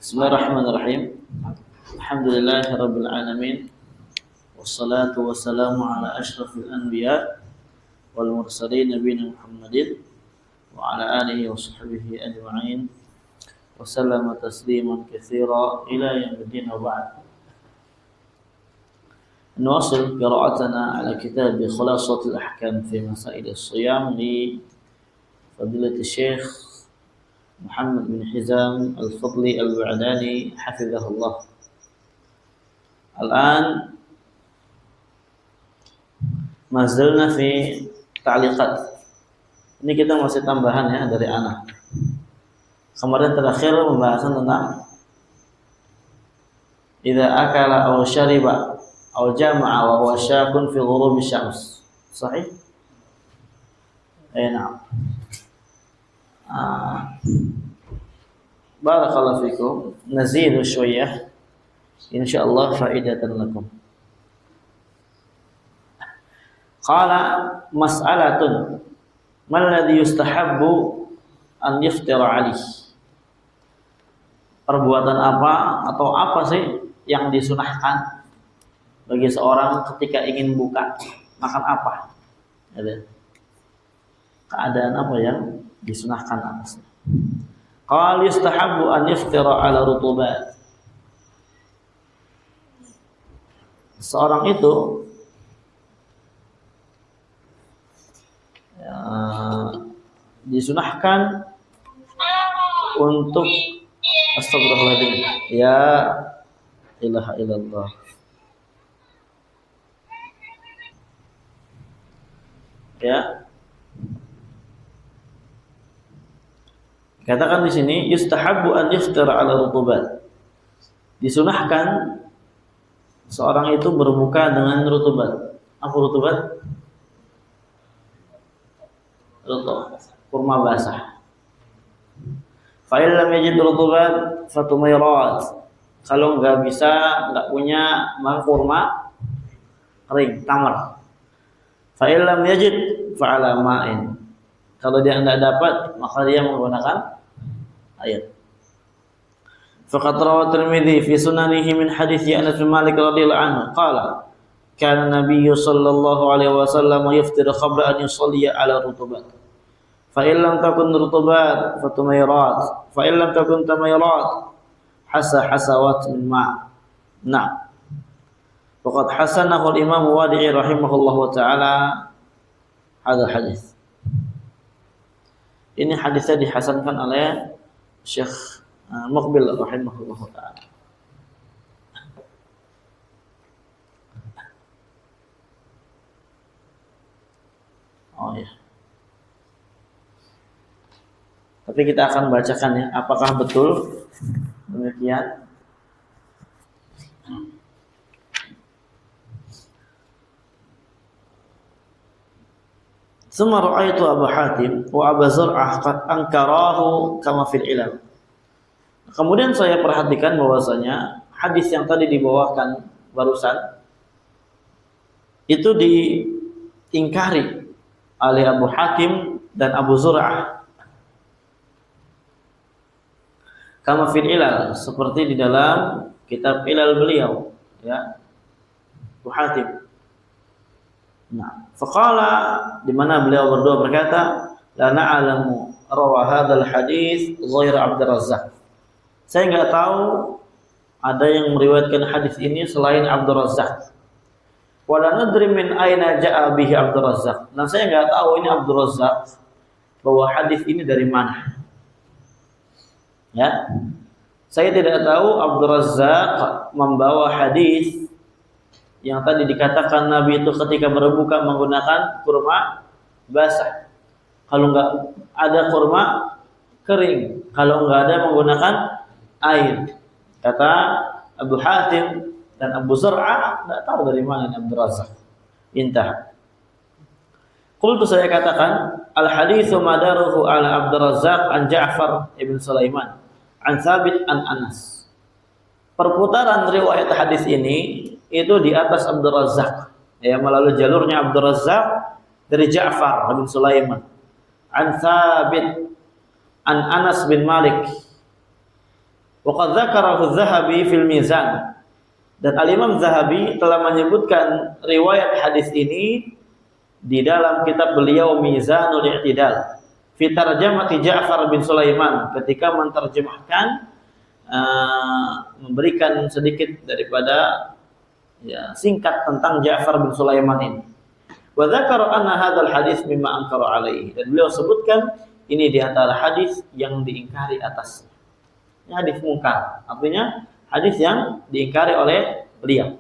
Bismillahirrahmanirrahim. Alhamdulillahirabbil alamin. Wassalatu wassalamu ala asyrafil anbiya wal mursalin nabiyina Muhammadin wa ala alihi wa sahbihi ajma'in. Wa sallama tasliman katsira ila yaumiddin wa ba'd. نواصل قراءتنا على كتاب خلاصة الأحكام في مسائل الصيام لفضيلة الشيخ محمد بن حزام الفضلي البعداني حفظه الله. الآن ما زلنا في تعليقات. Ini kita masih tambahan ya dari Ana. Kemarin terakhir pembahasan tentang idza akala aw syariba aw jama'a wa huwa syakun fi ghurubi syams. Sahih? Na'am. Barakallahu fikum. Nazidu syuyyah insyaallah faidatan lakum. Qala mas'alatun mal ladzi yustahabbu an yaftira alih. Perbuatan apa atau apa sih yang disunahkan bagi seorang ketika ingin buka, makan apa? Ada keadaan apa yang disunahkan atasnya? Qal yustahabbu an yaftira ala rutubat. Seorang itu disunahkan untuk astagfirullahaladzim. Ya ilaha illallah. Ya. Katakan di sini yustahabbu an yaftira ala rutubat. Disunahkan seorang itu berbuka dengan rutubat. Apa rutubat? Kurma basah. Fa in lam yajid rutubat fatumayrat. Kalau enggak punya maka kurma kering, tamar. Fa in lam yajid fa ala ma'in. Kalau dia enggak dapat, maka dia menggunakan air. Faqad rawa Tirmidzi fi sunanihi min hadits Anas bin Malik radhiyallahu anhu qala kana Nabiy sallallahu alaihi wasallam yaftiru qabla an yusalli ala rutubat. Fa in lam takun rutubat fatumayrat. Fa in lam takun tamayrat hasawat min ma'. Nah. Faqad hasanahu al-Imam Wadi'i rahimahullahu taala hadal hadis. Ini hadisnya dihasankan oleh Syekh Muqbil rahimahullahu taala. Oh ya. Tapi kita akan bacakan ya, apakah betul demikian? Summa ra'aitu Abu Hatim wa Abu Zur'ah qad ankarahu kama fil ilal. Kemudian saya perhatikan bahwasanya hadis yang tadi dibawakan barusan itu diingkari oleh Abu Hatim dan Abu Zur'ah kama fil ilal, seperti di dalam kitab ilal beliau ya, Abu Hatim. Nah, faqala, di mana beliau berdua berkata, la na'lamu rawa hadzal hadis ghair Abdur Razzaq. Saya enggak tahu ada yang meriwayatkan hadis ini selain Abdur Razzaq. Wa la nadri min aina ja'a bihi Abdur Razzaq. Dan saya enggak tahu ini Abdur Razzaq bahwa hadis ini dari mana. Ya. Saya tidak tahu Abdur Razzaq membawa hadis yang tadi dikatakan Nabi itu ketika berbuka menggunakan kurma basah. Kalau enggak ada kurma kering, kalau enggak ada menggunakan air. Kata Abu Hatim dan Abu Zur'ah, enggak tahu dari mana Abdur Razzaq. Intah. Qultu, saya katakan, al haditsu madaruhu ala Abdur Razzaq an Ja'far ibn Sulaiman an Thabit an Anas. Perputaran riwayat hadis ini itu di atas Abdur Razzaq, ya, melalui jalurnya Abdur Razzaq dari Ja'far bin Sulaiman, an Thabit an Anas bin Malik, Wa qad dzakarahu Az-Zahabi fil Mizan. Dan Al-Imam Zahabi telah menyebutkan riwayat hadis ini di dalam kitab beliau Mizanul I'tidal fi tarjamati Ja'far bin Sulaiman, ketika menerjemahkan memberikan sedikit daripada singkat tentang Ja'far bin Sulaiman ini. Wa dzakara anna hadzal hadis mimma ankara alaihi, dan beliau sebutkan ini di antara hadis yang diingkari atasnya. Ini hadis mungkar, artinya hadis yang diingkari oleh beliau.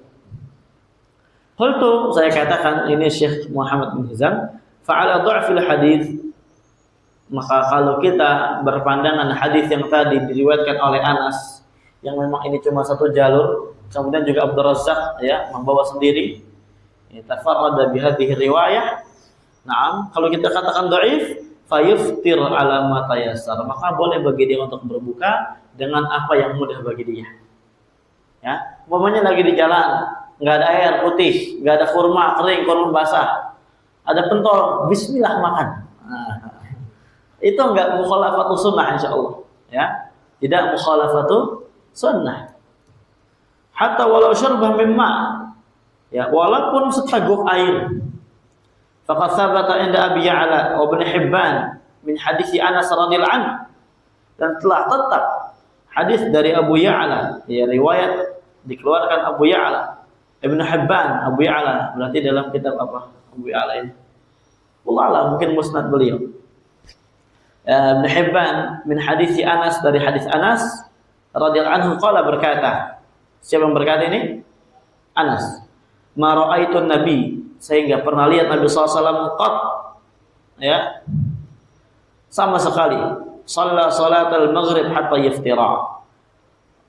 Qultu, saya katakan, ini Syekh Muhammad bin Hizam, fa'ala dha'fil hadis, maka kalau kita berpandangan hadis yang tadi diriwayatkan oleh Anas, yang memang ini cuma satu jalur, kemudian juga Abdul Razzaq membawa sendiri, tafarrada bihadhihi riwayah. Naam, kalau kita katakan dhaif, fayuftir ala ma tayassar, maka boleh bagi dia untuk berbuka dengan apa yang mudah bagi dia. Ya, umpamanya lagi di jalan, enggak ada air putih, enggak ada kurma kering, kurma basah, ada pentol, bismillah makan. Itu enggak mukhalafatu sunnah insyaallah, ya. Tidak mukhalafatu sunnah. Hatta walau syarbah mimma, ya, walaupun seteguk air. Faqad thabata inda Abi Ya'la wa Ibn Hibban min hadis Anas radhiyallahu anhu, dan telah tetap hadis dari Abu Ya'la, ya, riwayat dikeluarkan Abu Ya'la, Ibn Hibban, Abu Ya'la, berarti dalam kitab apa Abu Ya'la ini? Wallah, mungkin musnad beliau. Ibn Hibban min hadis Anas, dari hadis Anas radhiyallahu anhu, qala, berkata, siapa yang berkata ini? Anas. Ma ra'aitun Nabi, saya enggak pernah lihat Nabi SAW qat, ya, sama sekali, shalla salatal maghrib hatta yaftira,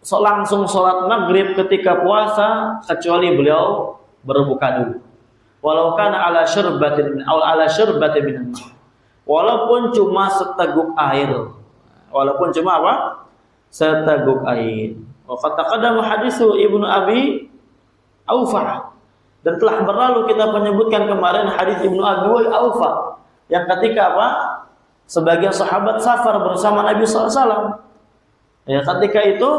langsung salat maghrib ketika puasa, kecuali beliau berbuka dulu. Walau kana ala syurbatin min ma, walaupun cuma seteguk air, walaupun cuma apa? Seteguk air. Wa qad taqaddama hadisu Ibnu Abi Aufa, dan telah berlalu kita menyebutkan kemarin hadis Ibnu Abi Aufa yang ketika apa? Sebagian sahabat safar bersama Nabi SAW. Ya, ketika itu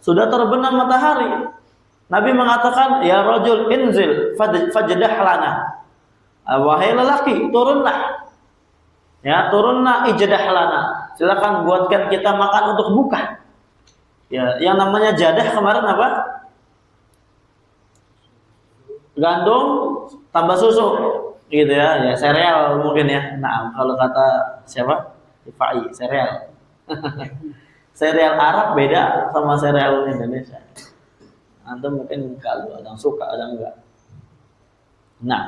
sudah terbenam matahari. Nabi mengatakan, ya rajul inzil fajdah lana. Wahai lelaki, turunlah. Ya, turunlah ijdah lana. Silakan buatkan kita makan untuk buka. Ya, yang namanya jadah kemarin apa? Gandum tambah susu, gitu ya, ya, sereal mungkin ya. Nah, kalau kata siapa? Ifai, sereal. Sereal Arab beda sama sereal Indonesia. Antum mungkin kalau ada yang suka, ada yang enggak. Nah,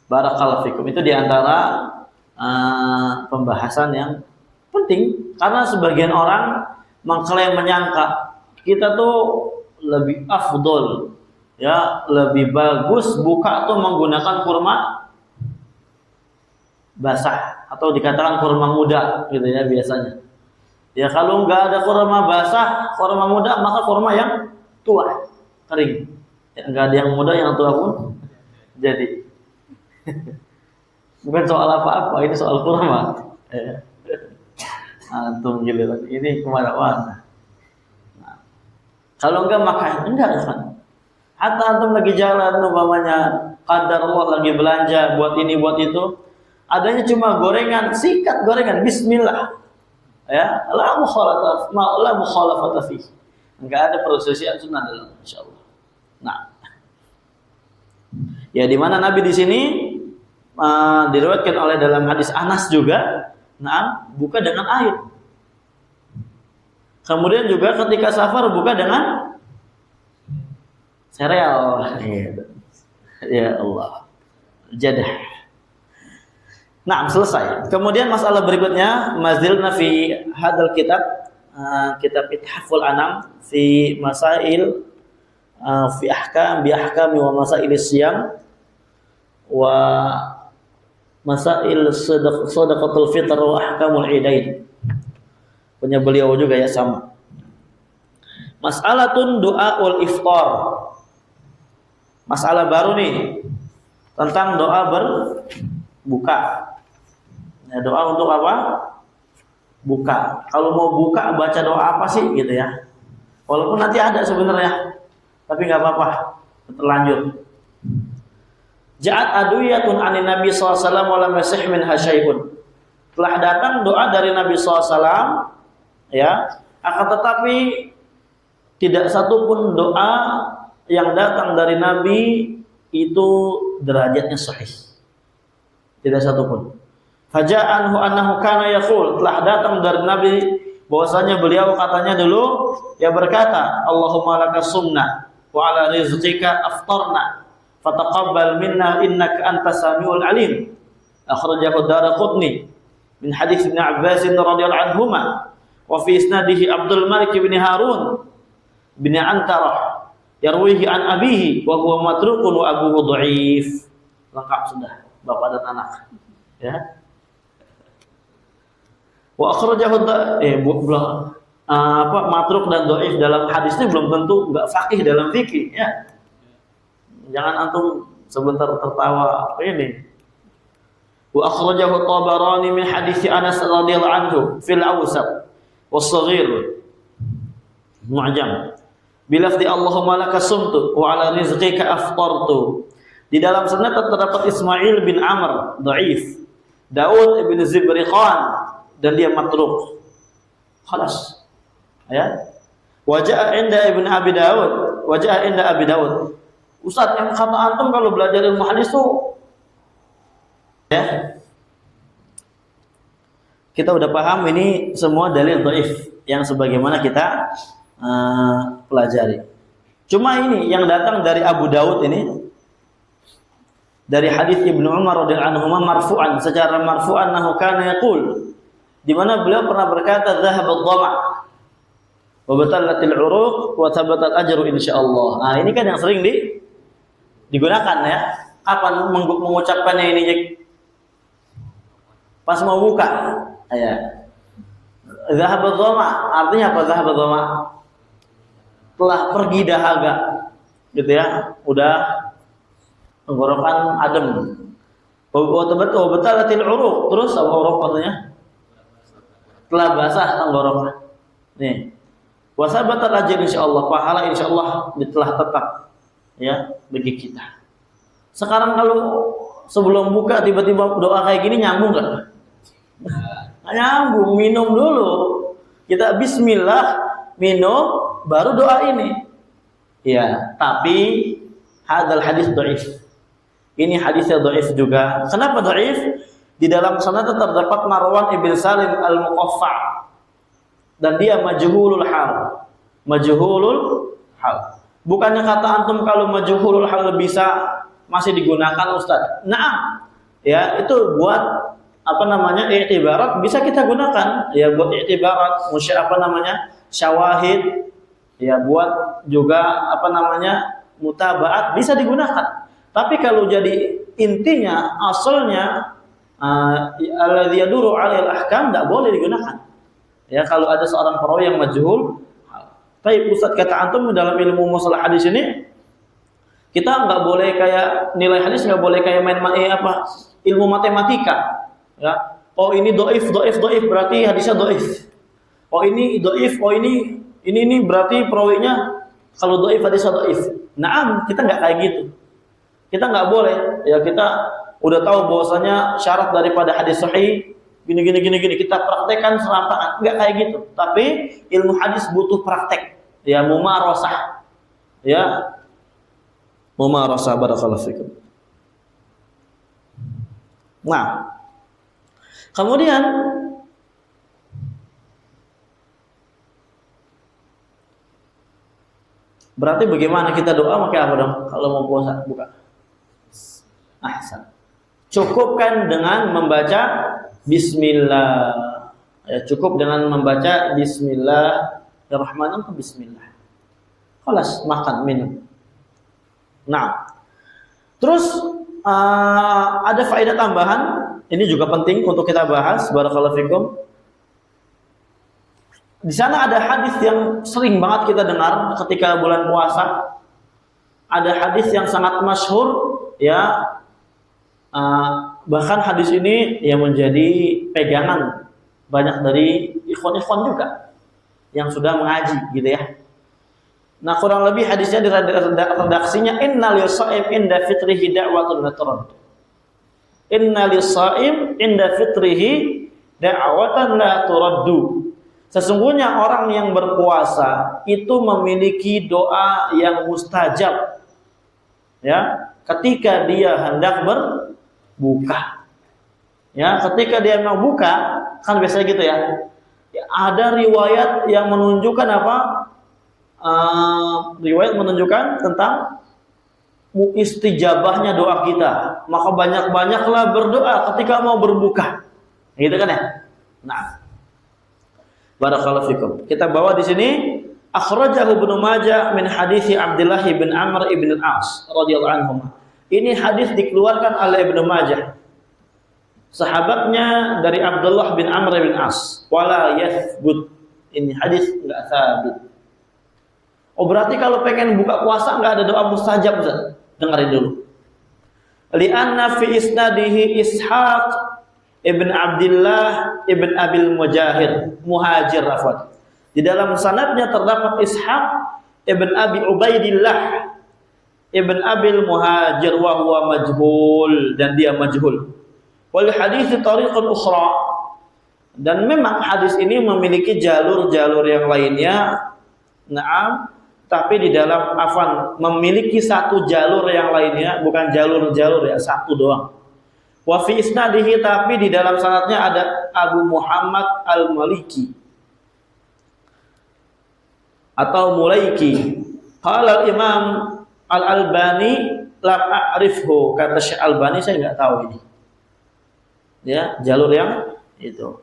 barakallahu fikum, itu diantara pembahasan yang penting, karena sebagian orang mengklaim, menyangka kita tuh lebih afdol, ya, lebih bagus buka tuh menggunakan kurma basah atau dikatakan kurma muda, gitu ya biasanya. Ya, kalau nggak ada kurma basah, kurma muda, maka kurma yang tua, kering. Ya, nggak ada yang muda, yang tua pun jadi. Bukan soal apa-apa, ini soal kurma. Antum giliran ini kemana-mana. Nah, kalau enggak maka enggak kan. Hatta antum lagi jalan, umpamanya qadar Allah lagi belanja buat ini buat itu, adanya cuma gorengan, sikat gorengan, bismillah. Ya, la mukhalafata fi. Enggak ada perselisihan sunnah dalam, insyaallah. Nah, ya, di mana Nabi di sini diriwayatkan oleh dalam hadis Anas juga, nah, buka dengan air. Kemudian juga ketika safar buka dengan sereal. Ya Allah. Jadah. Nah, selesai. Kemudian masalah berikutnya, mazilna fi hadzal kitab, kitab Ithaful Anam fi masail fi ahkam bi ahkami wa masail siyam wa masail sadaqatul fitr wa ahkamul idain. Punya beliau juga ya, sama. Mas'alatun du'aul iftar. Masalah baru nih tentang doa berbuka. Ya, doa untuk apa? buka. Kalau mau buka baca doa apa sih gitu ya. Walaupun nanti ada sebenarnya, tapi nggak apa-apa, terlanjur. Ja'at aduyatun anin Nabi sallallahu alaihi wasallam wa lam yasih min hasyai'un. Telah datang doa dari Nabi sallallahu alaihi wasallam ya, akan tetapi tidak satu pun doa yang datang dari Nabi itu derajatnya sahih. Tidak satu pun. Faja'anhu annahu kana yaqul, telah datang dari Nabi bahwasanya beliau katanya dulu ya berkata, Allahumma lakas sumna wa ala rizqika aftarna fataqabbal minna innaka antas samiul alim. Akhrajahu Daraqutni min hadits Ibnu Abbas radhiyallahu anhuma wa fi isnadihi Abdul Malik bin Harun bin Antara yarwihi an abihi wa huwa matrukun wa abuhu dhaif. Lengkap sudah bapak dan anak ya. Wa akhrajahu matruk dan dhaif dalam hadisnya belum tentu enggak faqih dalam fikih ya. Jangan antum sebentar tertawa apa ini. Wa akhrajahu Tabarani min hadits Anas radhiyallahu anhu fil awsat was-saghir mu'jam bilafzi Allahumma lakas sumtu wa ala rizqika aftartu. Di dalam sanad terdapat Ismail bin Amr dhaif, Daud bin Zibriqan dan dia matruk. Khalas. Ya. Wajah inda Ibn Abi Daud, wajah inda Abi Daud. Ustaz, yang kata antum kalau belajar ilmu hadis tuh ya. Kita udah paham ini semua dalil dhaif yang sebagaimana kita pelajari. Cuma ini yang datang dari Abu Daud ini dari hadis Ibnu Umar radhiyallahu anhu marfu'an, secara marfu'an nahu kana yaqul, di mana beliau pernah berkata dhahabad dhama' wa batallatil 'uruq wa thabatal ajru insyaallah. Nah, ini kan yang sering digunakan ya. Kapan mengucapkannya ini? Pas mau buka. Ya. Dhahabad dhama' artinya apa dhahabad dhama'? Telah pergi dahaga. Gitu ya. Udah tenggorokan adem. Wa batallatil 'uruq, terus apa uruq artinya? Telah basah tenggorokan. Nih. Wa sabatal ajr insyaallah, pahala insyaallah telah tetap ya bagi kita. Sekarang kalau sebelum buka tiba-tiba doa kayak gini nyambung enggak? Nggak nyambung, minum dulu. Kita bismillah, minum baru doa ini. Ya, tapi hadal hadis dhaif. Ini hadisnya dhaif juga. Kenapa dhaif? Di dalam sanad terdapat Marwan ibn Salim al-Muqaffa dan dia majhulul hal. Majhulul hal. Bukannya kata antum kalau majhulul hal bisa masih digunakan Ustaz. Nah, ya itu buat apa namanya i'tibarat bisa kita gunakan. Ya buat i'tibarat, syawahid. Ya buat juga apa namanya mutabaat bisa digunakan. Tapi kalau jadi intinya asalnya alladzi yaduru 'alal ahkam enggak boleh digunakan. Ya kalau ada seorang perawi yang majhul. Baik Ustaz, kata antum dalam ilmu masalah hadis ini kita enggak boleh kayak nilai hadis, enggak boleh kayak main ilmu matematika. Ya. Oh ini dhaif berarti hadisnya dhaif. Oh ini dhaif, oh ini berarti perawinya kalau dhaif hadisnya dhaif. Naam, kita enggak kayak gitu. Kita enggak boleh. Ya kita udah tahu bahwasanya syarat daripada hadis sahih gini kita praktekkan serampangan, enggak kayak gitu. Tapi ilmu hadis butuh praktek, ya mumarasah. Ya. Mumarasah, barakallahu fikum. Nah, kemudian berarti bagaimana kita doa pakai apa dong kalau mau puasa buka? Ahsan. Cukupkan dengan membaca bismillah. Ya, cukup dengan membaca bismillahirrahmanirrahim, bismillah. Khalas, makan, minum. Nah, terus ada faedah tambahan, ini juga penting untuk kita bahas, barakallahu fikum. Di sana ada hadis yang sering banget kita dengar ketika bulan puasa. Ada hadis yang sangat masyhur, ya. Bahkan hadis ini yang menjadi pegangan banyak dari ikhwan-ikhwan juga yang sudah mengaji gitu ya. Nah, kurang lebih hadisnya di redaksinya inna lis-shaim inda fitrihi da'watun la turad. Inna lis-shaim inda fitrihi da'watan la turaddu. Sesungguhnya orang yang berpuasa itu memiliki doa yang mustajab. Ya, ketika dia hendak berbuka. Ya, ketika dia mau buka, kan biasanya gitu ya. Ya, ada riwayat yang menunjukkan apa? Riwayat menunjukkan tentang istijabahnya doa kita. Maka banyak-banyaklah berdoa ketika mau berbuka. Gitu kan ya? Nah, barakallahu fikum. Kita bawa di sini akhrajahu Ibnu Majah min hadits Abdullah bin Amr ibn al-As radhiyallahu anhu. Ini hadis dikeluarkan oleh Ibnu Majah. Sahabatnya dari Abdullah bin Amr bin As. Wala yathbut. Ini hadis enggak sabit. Oh, berarti kalau pengen buka puasa enggak ada doa mustajab, Ustaz. Dengarin dulu. Li'anna fi isnadihi Ishaq ibn Abdullah ibn Abil Muhajir Rafat. Di dalam sanadnya terdapat Ishaq ibn Abi Ubaidillah ibn Abil Muhajir wa huwa majhul, dan dia majhul. Wal hadits tariqun ukhra, dan memang hadis ini memiliki jalur-jalur yang lainnya. Naam, tapi di dalam memiliki satu jalur yang lainnya, bukan jalur-jalur ya, satu doang. Wa fi isnadihi, tapi di dalam sanadnya ada Abu Muhammad Al-Maliki atau Mulaiki. Qala al-Imam Al-Albani lam a'rifhu, kata Syekh Albani saya enggak tahu ini. Ya, jalur yang itu.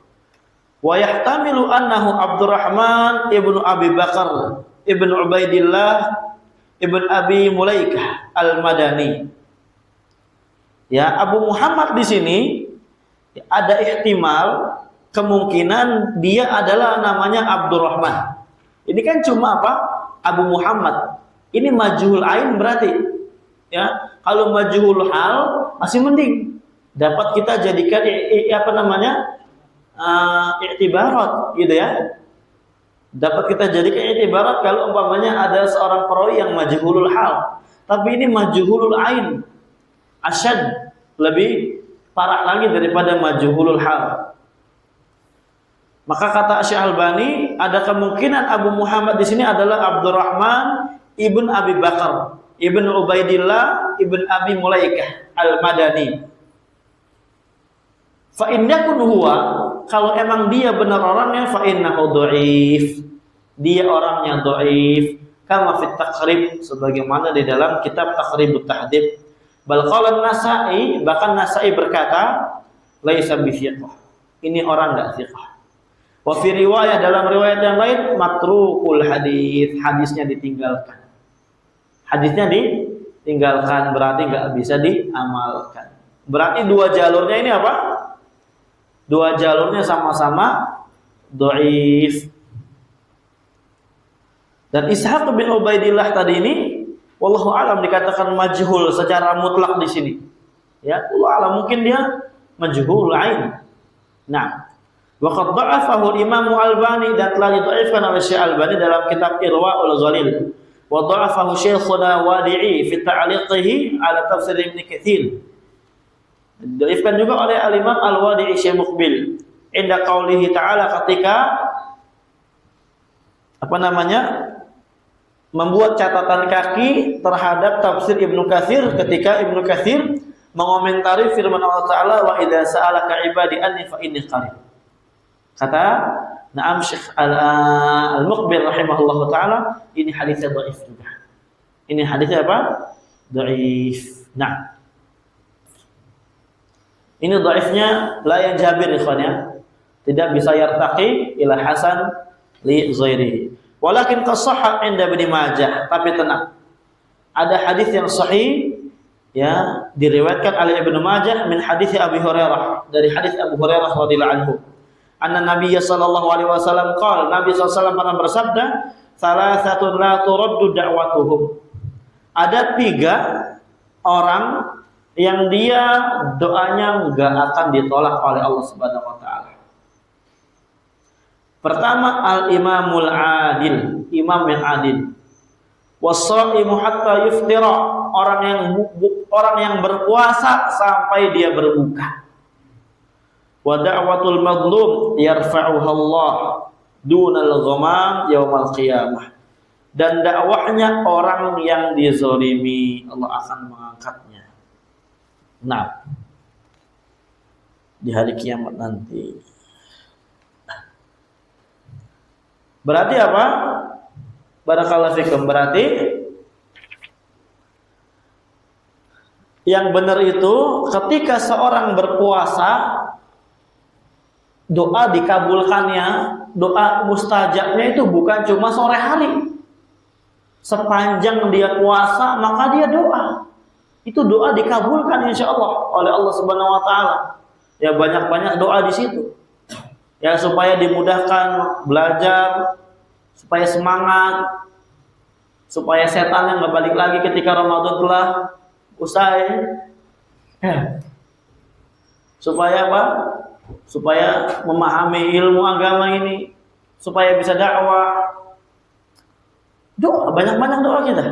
Wa yahtamilu annahu Abdurrahman ibnu Abi Bakar ibnu Ubaidillah ibnu Abi Mulaikah Al-Madani. Ya, Abu Muhammad di sini ada ihtimal kemungkinan dia adalah namanya Abdurrahman. Ini kan cuma apa? Abu Muhammad. Ini majhul ain berarti. Ya, kalau majhul hal masih mending. Dapat kita jadikan i'tibarat gitu ya. Dapat kita jadikan i'tibarat kalau umpamanya ada seorang perawi yang majhulul hal. Tapi ini majhulul ain. Asyad, lebih parah lagi daripada majhulul hal. Maka kata Syekh Albani, ada kemungkinan Abu Muhammad di sini adalah Abdurrahman ibn Abi Bakar ibn Ubaidillah ibn Abi Mulaikah Al-Madani. Fa in yakun huwa, kalau emang dia benar orangnya, fa innahu dhaif. Dia orangnya dhaif, kama fit taqrib, sebagaimana di dalam kitab Taqribut Tahdhib. Bal qala An-Nasa'i, bahkan Nasa'i berkata, laisa bi thiqah. Ini orang enggak thiqah. Wa fi riwayah, dalam riwayat yang lain, matrukul hadis, hadisnya ditinggalkan. Hadisnya ditinggalkan berarti enggak bisa diamalkan. Berarti dua jalurnya ini apa? Dua jalurnya sama-sama dhaif. Dan Ishaq bin Ubaidillah tadi ini, wallahu alam, dikatakan majhul secara mutlak di sini. Ya, wallahu alam, mungkin dia majhul ain. Nah, wa qad dha'afahu Imam Al-Albani, dan telah didhaifkan oleh Syekh Al-Albani dalam kitab Irwaul Ghalil. Wa dha'afahu Syekhuna Wadi'i fi ta'liqihi ala tafsir Ibnu Katsir. Didhaifkan juga oleh Al-Imam Al-Wadi'i Syekh Muqbil inda qaulihi ta'ala, ketika membuat catatan kaki terhadap tafsir Ibnu Katsir, ketika Ibnu Katsir mengomentari firman Allah Ta'ala, wa idza sa'alaka ibadi anni fa inni qarib. Kata Naam Syekh Al-Muqbil rahimahullahu ta'ala, ini hadisnya dhaif juga. Ini hadisnya apa? Dhaif. Nah, ini dhaifnya la yanjabir ikhwan ya. Tidak bisa yartaqi ila hasan li ghairihi. Walakin qasahha 'inda Ibnu Majah, tapi tenang. Ada hadis yang sahih ya, diriwayatkan oleh Ibnu Majah min hadis Abi Hurairah, dari hadis Abu Hurairah radhiyallahu anhu. Anna Nabiy sallallahu alaihi wasallam qala, Nabi sallallahu alaihi wasallam pernah bersabda, "Salasatun la turaddu da'watuhum." Ada 3 orang yang dia doanya enggak akan ditolak oleh Allah Subhanahu wa taala. Pertama, al-imamul adil, imam yang adil. Was-shaimu hatta yuftira, orang yang berpuasa sampai dia berbuka. Wa da'watul madlum yarfa'uha Allah dunal ghamam yaumal qiyamah. Dan dakwahnya orang yang dizalimi, Allah akan mengangkatnya. Nah, di hari kiamat nanti. Berarti apa? Barakallahu fikum. Berarti yang benar itu ketika seorang berpuasa, doa dikabulkannya, doa mustajabnya itu bukan cuma sore hari. Sepanjang dia puasa maka dia doa. Itu doa dikabulkan insya Allah oleh Allah Subhanahu Wa Taala. Ya banyak-banyak doa di situ. Ya supaya dimudahkan belajar, supaya semangat, supaya setannya nggak balik lagi ketika Ramadan telah usai. Ya. Supaya apa? Supaya memahami ilmu agama ini, supaya bisa dakwah. Doa, banyak-banyak doa kita.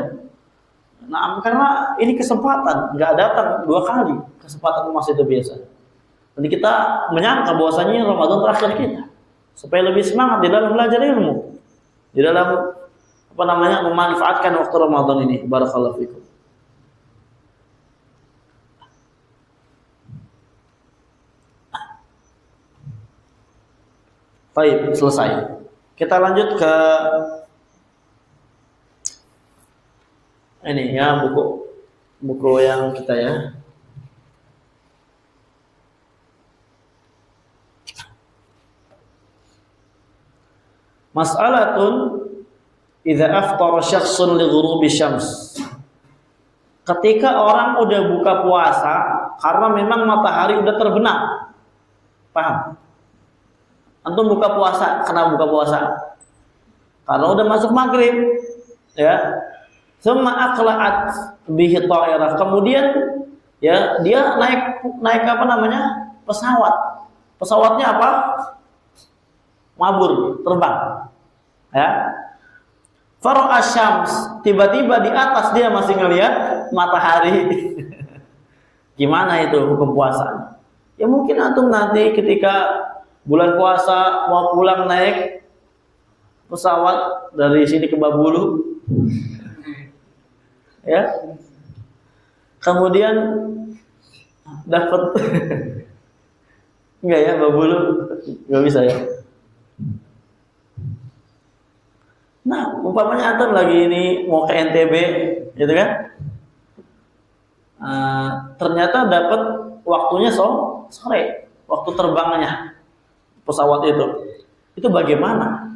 Nah, karena ini kesempatan, nggak datang 2 kali kesempatan emas itu biasa. Jadi kita menyangka bahwasanya Ramadan terakhir kita, supaya lebih semangat di dalam belajar ilmu, di dalam memanfaatkan waktu Ramadan ini. Barakallahu fikum. Baik, selesai. Kita lanjut ke ini ya, buku yang kita ya. Mas'alatun idza aftara syakhsun li ghurubi syams. Ketika orang udah buka puasa karena memang matahari udah terbenam. Paham? Antum buka puasa, kenapa buka puasa? Karena udah masuk maghrib, ya. Tsumma aqla'at bihi ta'irah. Kemudian ya dia naik apa namanya? Pesawat. Pesawatnya apa? Mabur, terbang. Ya. Fara'a syams, tiba-tiba di atas dia masih ngelihat matahari. Gimana itu hukum puasa? Ya mungkin antum nanti ketika bulan puasa mau pulang naik pesawat dari sini ke Babulu. Ya. Kemudian dapat enggak ya Babulu? Enggak bisa ya. Nah, umpamanya antum lagi ini mau ke NTB, gitu kan? Ternyata dapat waktunya sore, waktu terbangnya pesawat itu. Itu bagaimana?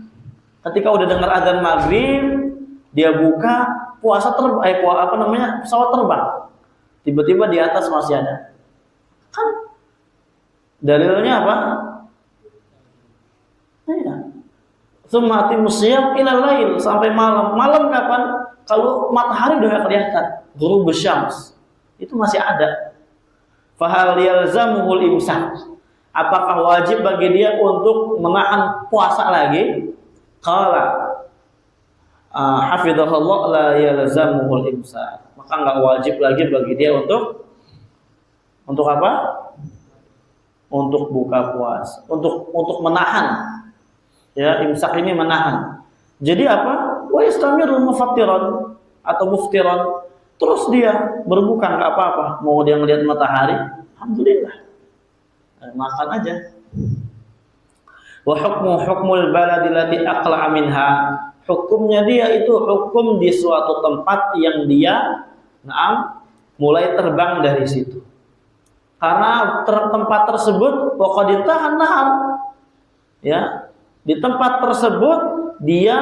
Ketika udah dengar azan maghrib, dia buka pesawat terbang. Tiba-tiba di atas masih ada. Kan dalilnya apa? Ya. Tsumma atimus shiyam ila lail, sampai malam. Malam kapan? Kalau matahari udah enggak kelihatan, ghurubus syams. Itu masih ada. Fahal yalzamuhul imsak. Apakah wajib bagi dia untuk menahan puasa lagi? Qala hafizahullah la yalzamuhul imsak. Maka enggak wajib lagi bagi dia untuk apa? Untuk buka puasa, untuk menahan. Ya, imsak ini menahan. Jadi apa? Wa yastamiru mufattiran atau muftiran. Terus dia berbuka enggak apa-apa. Mau dia melihat matahari, alhamdulillah. Makan aja. Wa hukmul baladi allati aqla'a minha. Hukumnya dia itu hukum di suatu tempat yang dia mulai terbang dari situ. Karena tempat tersebut pokoknya ditahan nahar. Ya, di tempat tersebut dia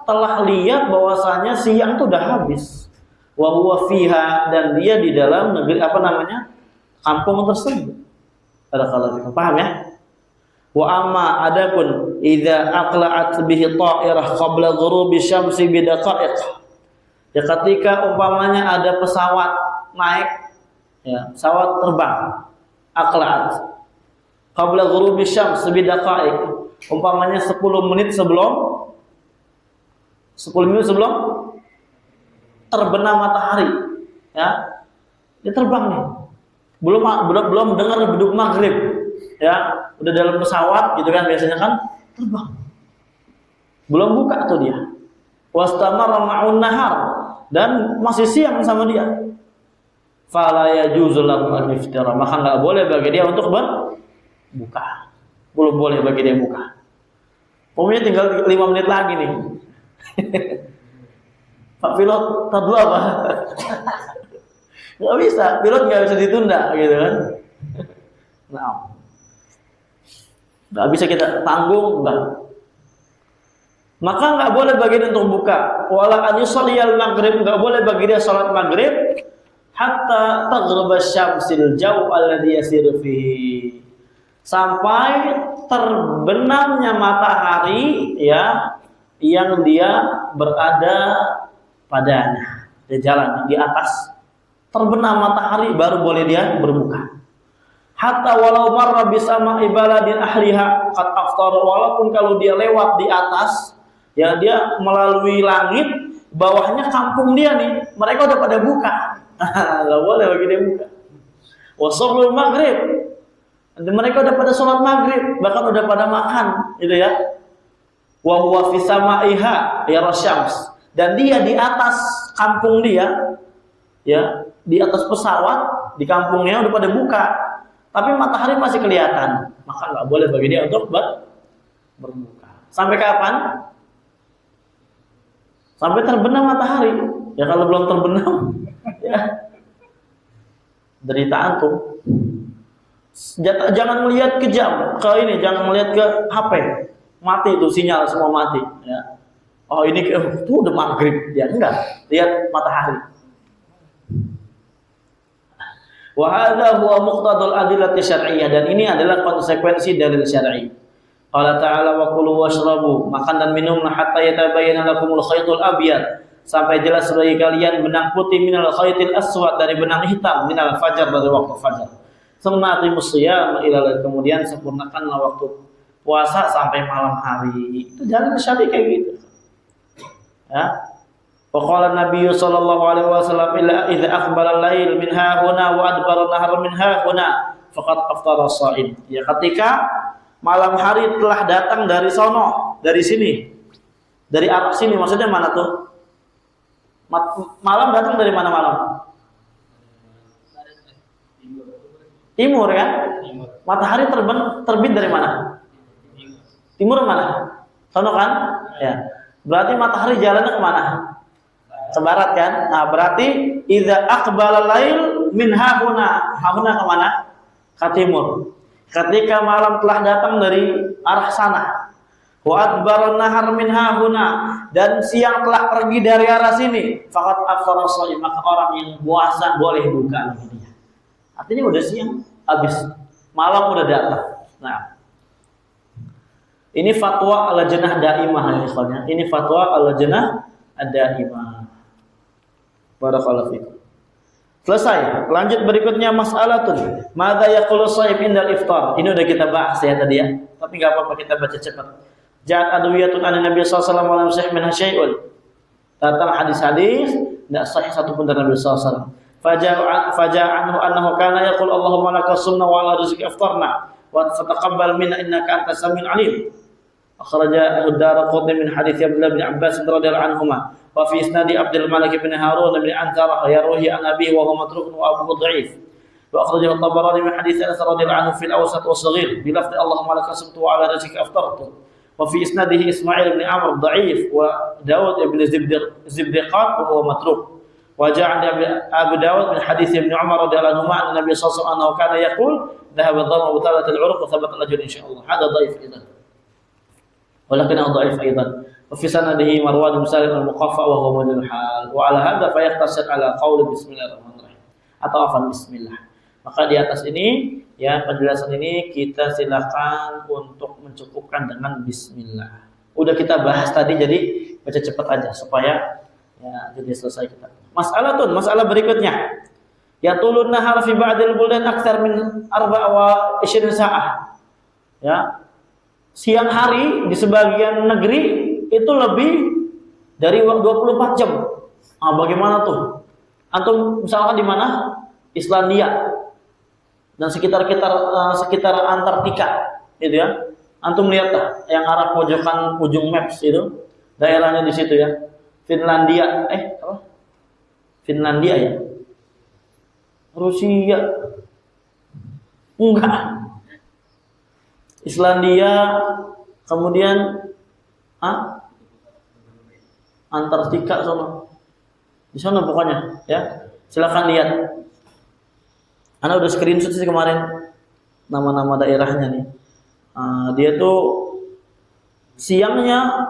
telah lihat bahwasanya siang itu udah habis. Wa huwa fiha, dan dia di dalam negeri kampung tersebut. Barakallahu, paham ya? Wa amma adapun idza aqla'at bihi ta'irah qabla ghurubi syamsi bidaqa'iq. Ya ketika umpamanya ada pesawat naik, ya, pesawat terbang, aqla'at qabla ghurubi syamsi bidaqa'iq. Umpamanya 10 menit sebelum terbenam matahari, ya. Dia terbang nih. Belum dengar beduk maghrib, ya. Udah dalam pesawat gitu kan biasanya kan terbang. Belum buka tuh dia. Wastamara ma'un nahar, dan masih siang sama dia. Fala yajuzu lahu an yaftira, maka enggak boleh bagi dia untuk berbuka. Belum boleh bagi dia buka. Pokoknya tinggal 5 menit lagi nih. Pak pilot, tar dulu apa? Nggak bisa, pilot nggak bisa ditunda gitu kan. Nah, nggak bisa kita tanggung, enggak. Maka nggak boleh bagi dia untuk buka. Wala an yusalliyal maghrib, nggak boleh bagi dia salat maghrib hatta taghrib asy-syamsil jaw alladhi yasiru fihi, sampai terbenamnya matahari, ya, yang dia berada padanya, dia jalan di atas terbenam matahari baru boleh dia berbuka. Hatta walau marra bisama ibaladin ahliha qad aftar, walaupun kalau dia lewat di atas, ya, dia melalui langit, bawahnya kampung dia nih, mereka udah pada buka. Enggak boleh bagi dia buka. Wasallul maghrib, mereka udah pada sholat maghrib, bahkan udah pada makan, gitu ya. Wa huwa fi samaiha yara syams, dan dia di atas kampung dia, ya, di atas pesawat di kampungnya udah pada buka, tapi matahari masih kelihatan, maka nggak boleh bagi dia untuk berbuka. Sampai kapan? Sampai terbenam matahari. Ya kalau belum terbenam, ya derita antum. Jangan melihat ke jam, ke ini, jangan melihat ke HP. Mati itu sinyal, semua mati, ya. Oh ini itu udah maghrib, ya enggak, lihat matahari. Wa hadza huwa muqtadul adillati syar'iyyah, dan ini adalah konsekuensi dalil syar'i. Allah Ta'ala wa kulu washrabu, makan dan minumlah hatta yatabayyana lakumul khaytul abyad, sampai jelas bagi kalian benang putih minal khaytil aswad, dari benang hitam minal fajar, dari waktu fajar. Tsumma aqimus shiyam ila, kemudian sempurnakanlah waktu puasa sampai malam hari. Itu jangan syar'i kayak gitu. Ya. Wa qala Nabi sallallahu alaihi wasallam illa idza aqbala al-lail min hahuna wa adbara an-nahar min hahuna faqad aftara as-shaim. Ya, ketika malam hari telah datang dari sono, dari sini, dari arah sini, maksudnya mana tuh? Malam datang dari mana malam? Timur kan? Matahari terbit dari mana? Timur mana? Sono kan? Ya. Berarti matahari jalannya kemana? Ke barat kan? Nah, berarti idza aqbala lail min hahuna. Hahuna kemana? Ke timur. Ketika malam telah datang dari arah sana, wa adbaran nahar min hahuna, dan siang telah pergi dari arah sini, faqad aftara shaim, maka orang yang puasa boleh buka lagi dia. Artinya udah siang, habis malam udah datang. Nah, ini fatwa al-lajnah daimah ya ikhwannya. Ini fatwa al-lajnah ad-daimah. Barakallahu fikum. Selesai. Lanjut berikutnya mas'alatun. Madza yaqulu shaib indal iftar. Ini udah kita bahas ya tadi ya. Tapi enggak apa-apa kita baca cepat. Ja'at adwiyatun an Nabi sallallahu alaihi wasallam min syai'un. Datang hadis-hadis enggak sahih satu pun dari Nabi sallallahu alaihi wasallam. Faja'anhu annahu kana yaqul Allahumma lakas sumna wa ala rizqi aftarna wa fataqabbal minna innaka antas samiul alim. Akhraja ad-Daraqutni min hadits Abdullah bin Abbas radhiyallahu anhuma. وفي إسناد عبد الملك بن هارون بن عنترة يروي عن أبيه وهو متروك وأبوه ضعيف. وأخرجه الطبراني من حديث أنس رضي الله عنه في الأوسط والصغير بلفظ اللهم لك صمت وعلى رزقك أفطرت. وفي إسناده إسماعيل بن عمرو ضعيف وداود بن زبدقات وهو متروك. وجاء عند أبي داود من حديث ابن عمر رضي الله عنهما أن النبي صلى الله عليه وسلم أنه كان يقول ذهب الظمأ وبطلت العروق وثبت الأجر إن شاء الله. هذا ضعيف أيضا ولكنه ضعيف أيضا. وفي سنده مروان بن سالم المقفى وهو مجهول الحال. وعلى هذا فيقتصر على قول bismillahirrahmanirrahim atau afan bismillah. Maka di atas ini ya penjelasan ini kita silakan untuk mencukupkan dengan bismillah. Udah kita bahas tadi, jadi baca cepat aja supaya ya jadi selesai kita. Masalah berikutnya. Ya tulun nahar fi ba'dil buldan aktsar min 24 sa'ah. Ya. siang hari di sebagian negeri itu lebih dari 24 jam. Bagaimana tuh? Antum misalkan di mana? Islandia dan sekitar Antartika, gitu ya. Antum lihat tak yang arah pojokan ujung maps itu, daerahnya di situ ya. Finlandia, apa? Finlandia ya. Rusia. Enggak. Islandia, kemudian Antartika sama. Di sana pokoknya, ya. Silakan lihat. Ana udah screenshot sih kemarin nama-nama daerahnya nih. Dia tuh siangnya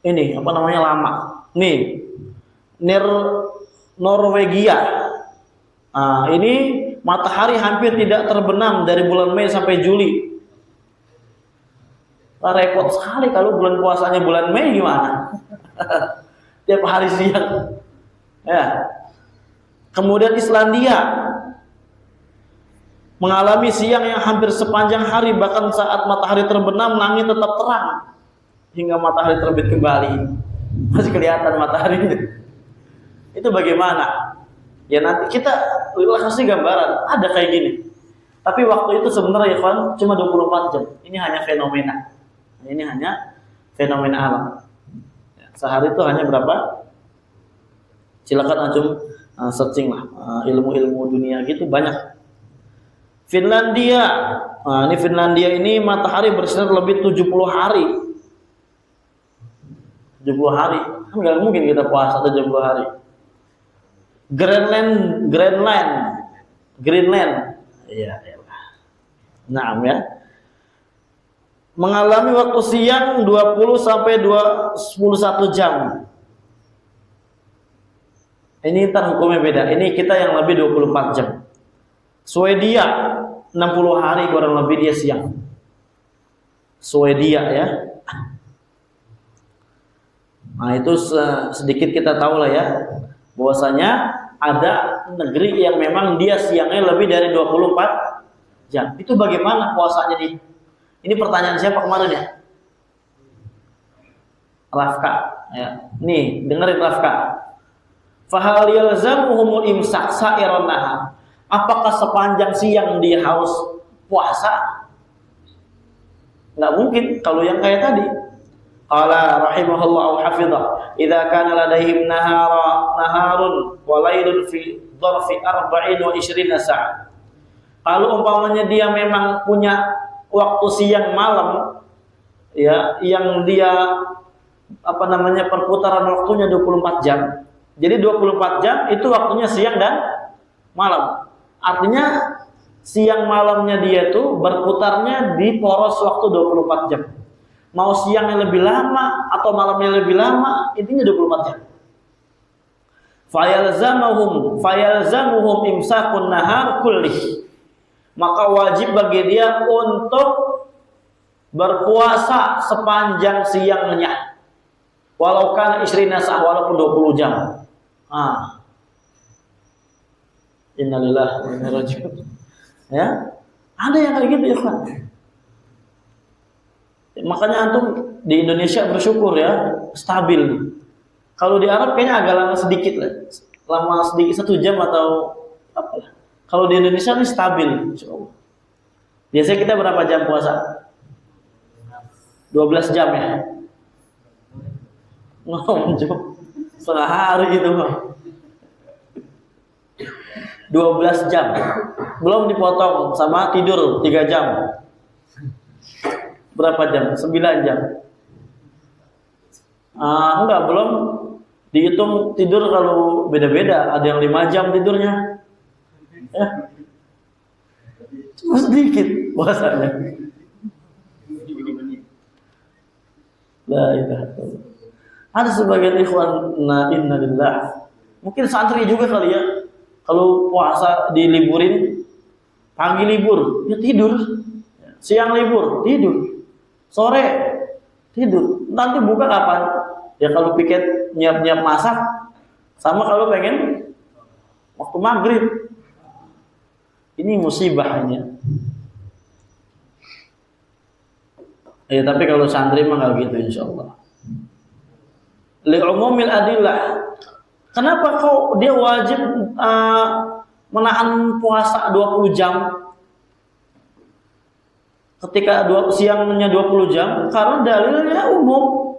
ini apa namanya lama. Nih, Norwegia. Ini matahari hampir tidak terbenam dari bulan Mei sampai Juli. Repot sekali kalau bulan puasanya bulan Mei gimana? Tiap hari siang. Ya. Kemudian Islandia mengalami siang yang hampir sepanjang hari, bahkan saat matahari terbenam langit tetap terang hingga matahari terbit kembali. Masih kelihatan matahari. Itu bagaimana? Ya nanti kita kasih gambaran, ada kayak gini. Tapi waktu itu sebenarnya kan cuma 24 jam. Ini hanya fenomena. Ini hanya fenomena alam. Sehari itu hanya berapa? Silakan antum searching lah, ilmu-ilmu dunia gitu banyak. Finlandia, ini Finlandia ini matahari bersinar lebih 70 hari. 70 hari, kan nggak mungkin kita puasa 70 hari. Greenland, iya. Nah, ya. Mengalami waktu siang 20 sampai 21 jam. Ini ntar hukumnya beda. Ini kita yang lebih 24 jam. Swedia 60 hari kurang lebih dia siang. Swedia ya. Nah itu sedikit kita tahu lah ya. Bahwasanya ada negeri yang memang dia siangnya lebih dari 24 jam. Itu bagaimana puasanya di? Ini pertanyaan siapa kemarin ya? Rafka. Ya. Nih dengerin Rafka. Fahal yalzamuhumul imsak sa'iran nahar. Apakah sepanjang siang dia harus puasa? Enggak mungkin kalau yang kayak tadi. Qala rahimahullah hafizah, idza kana ladaihim naharun wa lailun fi dharfi 24 sa'ah. Kalau umpamanya dia memang punya waktu siang malam ya yang dia perputaran waktunya 24 jam. Jadi 24 jam itu waktunya siang dan malam. Artinya siang malamnya dia itu berputarnya di poros waktu 24 jam. Mau siangnya lebih lama atau malamnya lebih lama, intinya 24 jam. Fayalzamuhum imsakun nahar kullih. Maka wajib bagi dia untuk berpuasa sepanjang siangnya. Walau kan isrina sa'ah, walaupun 20 jam. Innalillahi wa inna ilaihi raji'un. Ya, ada yang kayak gitu ya kan. Makanya antum di Indonesia bersyukur ya, stabil. Kalau di Arab kayaknya agak lama sedikit lah, lama sedikit 1 jam atau apa. Kalau di Indonesia ini stabil. Biasanya kita berapa jam puasa? 12 jam ya. Setengah hari gitu. 12 jam. Belum dipotong sama tidur 3 jam. Berapa jam? 9 jam. Enggak, belum dihitung tidur kalau beda-beda. Ada yang 5 jam tidurnya. Ya. Cuma sedikit puasanya. Ada sebagian ikhwan innalillah. Mungkin santri juga kali ya. Kalau puasa diliburin, pagi libur, ya tidur. Siang libur, tidur. Sore, tidur. Nanti buka kapan? Ya kalau piket nyiap-nyiap masak, sama kalau pengen waktu maghrib. Ini musibahnya. Ya, tapi kalau santri mah nggak gitu insyaallah. Li'umumil adillah. Kenapa kok dia wajib menahan puasa 20 jam? Ketika siangnya 20 jam, karena dalilnya umum.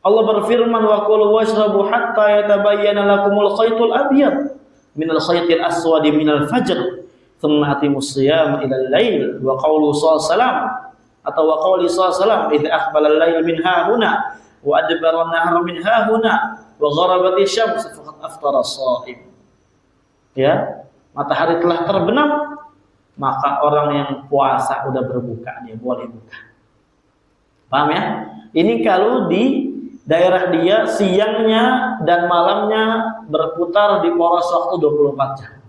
Allah berfirman, wa kulu washrabu hatta yatabayyana lakumul khaytul abyad minal khaytil aswadi minal fajr thumma atimus siyama ilal lail wa qawlu sallallahu atau wa qawli sallallahu idza aqbala al-lail min hahuna wa adbara an-nahar min hahuna wa gharabati syams faqad aftara as-shaim. Ya, matahari telah terbenam, maka orang yang puasa udah berbuka, dia boleh buka. Paham ya? Ini kalau di daerah dia siangnya dan malamnya berputar di poros waktu 24 jam.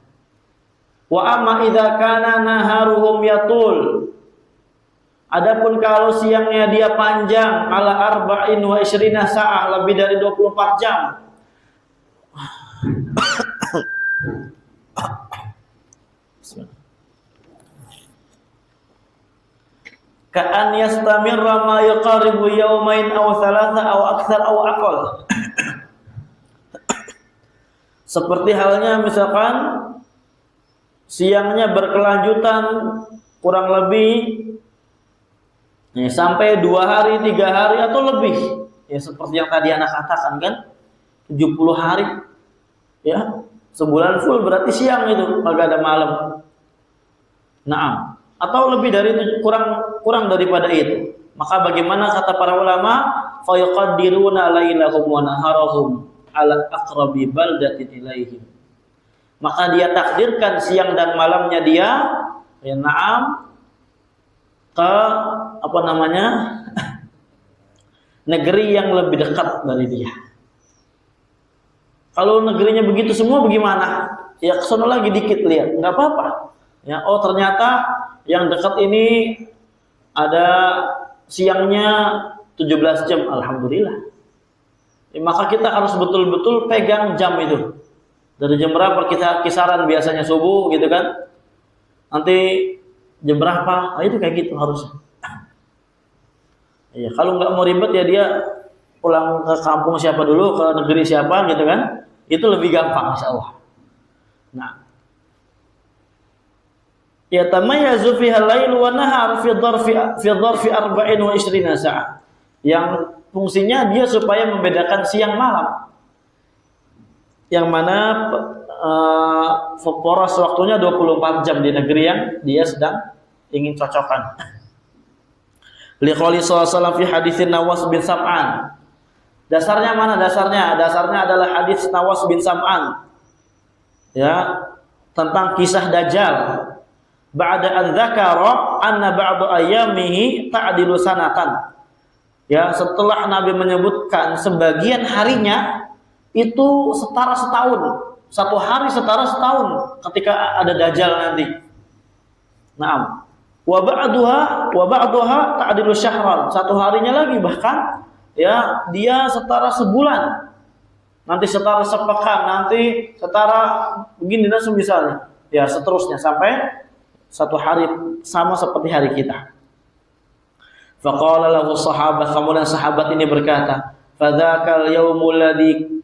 Wa amma idza kana naharuhum yatul. Adapun kalau siangnya dia panjang ala arba'in wa isyrina sa'ah, lebih dari 24 jam. Ka'an yastamirra ma yaqaribu yawmain aw thalatha aw akthar aw aqall. Seperti halnya misalkan siangnya berkelanjutan kurang lebih sampai 2 hari, 3 hari atau lebih. Ya seperti yang tadi anak katakan kan, 70 hari. Ya, sebulan full berarti siang itu, kagak ada malam. Naam. Atau lebih dari itu, kurang daripada itu. Maka bagaimana kata para ulama, fa yuqaddiruna lailahum wa naharahum ala aqrabi baldatin ilaihim. Maka dia takdirkan siang dan malamnya dia ya na'am ke negeri yang lebih dekat dari dia. Kalau negerinya begitu semua bagaimana? Ya kesana lagi dikit lihat, nggak apa-apa. Ya, oh ternyata yang dekat ini ada siangnya 17 jam, alhamdulillah. Ya, maka kita harus betul-betul pegang jam itu. Dari jam berapa kita kisaran biasanya subuh gitu kan? Nanti jam berapa? Nah, itu kayak gitu harus. Ya, kalau nggak mau ribet ya dia pulang ke kampung siapa dulu, ke negeri siapa gitu kan? Itu lebih gampang insyaallah. Nah, ya tamayyazu fiha al-lail wa nahar fi dharfi 24 sa'ah. Yang fungsinya dia supaya membedakan siang malam. Yang mana poros waktunya 24 jam di negeri yang dia sedang ingin cocokkan. Liqauli sallallahu alaihi wasallam fi haditsin Nawas bin Sam'an. Dasarnya mana dasarnya? Dasarnya adalah hadis Nawas bin Sam'an. Ya, tentang kisah Dajjal. Ba'da an dzakara anna ba'du ayyamihi ta'dilu sanatan. Ya, setelah Nabi menyebutkan sebagian harinya itu setara setahun. Satu hari setara setahun ketika ada Dajjal nanti. Naam. Wa ba'duha ta'dilu syahran. Satu harinya lagi bahkan ya dia setara sebulan. Nanti setara sepekan, nanti setara begini dan semisalnya. Ya, seterusnya sampai satu hari sama seperti hari kita. Faqala lahu sahabat, kemudian sahabat ini berkata, fadzakal yaumul ladzi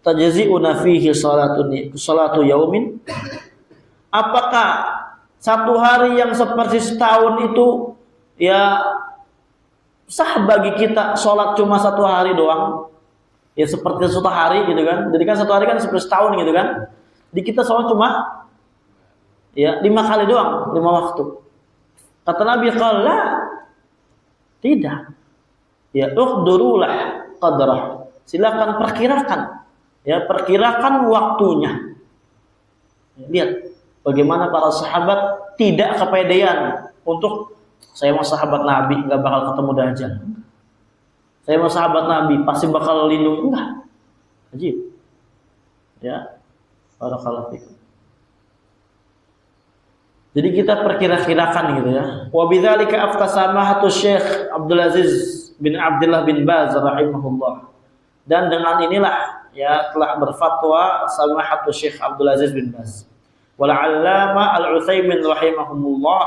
tajzi'una fihi salatu yaumin. Apakah satu hari yang seperti setahun itu ya sah bagi kita sholat cuma satu hari doang? Ya seperti satu hari gitu kan. Jadi kan satu hari kan seperti setahun gitu kan. Di kita sholat cuma ya 5 kali doang, 5 waktu. Kata Nabi qala tidak. Ya uqdurulah qadrah. Silakan perkirakan. Ya, perkirakan waktunya. Lihat bagaimana para sahabat tidak kepedean untuk saya mau sahabat Nabi enggak bakal ketemu Dajjal. Saya mau sahabat Nabi pasti bakal lindung, enggak. Ajib. Ya. Barakallahu fikum. Jadi kita perkira-kirakan gitu ya. Wa bidzalika aftasamahatu Syekh Abdul Aziz bin Abdullah bin Baz rahimahullah. Dan dengan inilah ya telah berfatwa samahatu Syekh Abdul Aziz bin Baz. Wal 'allama Al-Utsaimin rahimahumullah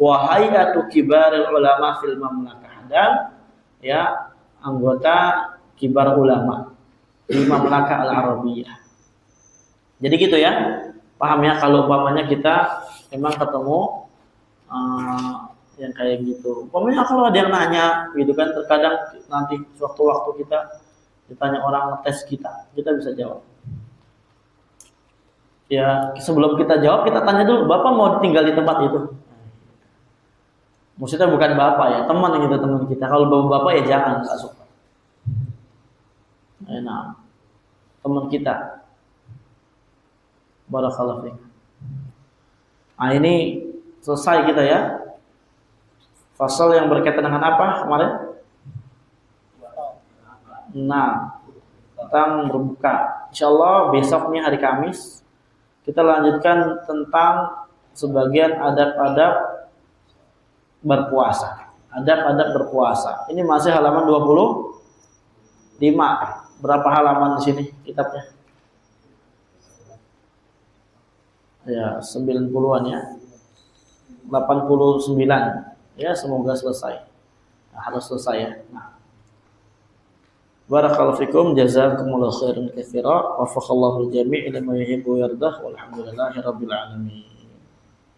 wa hay'atu kibaril ulama fil mamlakah, dan ya anggota kibar ulama di Mamlakah Al-Arabiyah. Jadi gitu ya. Paham ya, kalau umpamanya kita memang ketemu yang kayak gitu. Umpamanya kalau ada yang nanya gitu kan, terkadang nanti waktu-waktu kita ditanya orang ngetes kita bisa jawab. Ya, sebelum kita jawab, kita tanya dulu, Bapak mau tinggal di tempat itu? Maksudnya bukan Bapak ya, teman gitu, teman kita. Kalau Bapak ya jangan, nggak suka. Nah, teman kita. Barakallahu fiik. Nah, ini selesai kita ya. Fasal yang berkaitan dengan apa kemarin? Nah, tentang berbuka. Insyaallah besoknya hari Kamis kita lanjutkan tentang sebagian adab-adab berpuasa. Adab-adab berpuasa. Ini masih halaman 25. Berapa halaman di sini kitabnya? Ya, 90-an ya. 89. Ya, semoga selesai. Nah, harus selesai ya. Nah. Barakallahu fikum, jazakumullahu khairan katsira, wafaqallahu al-jami' ila ma yuhibbu wa yardah, walhamdulillahirabbil alamin.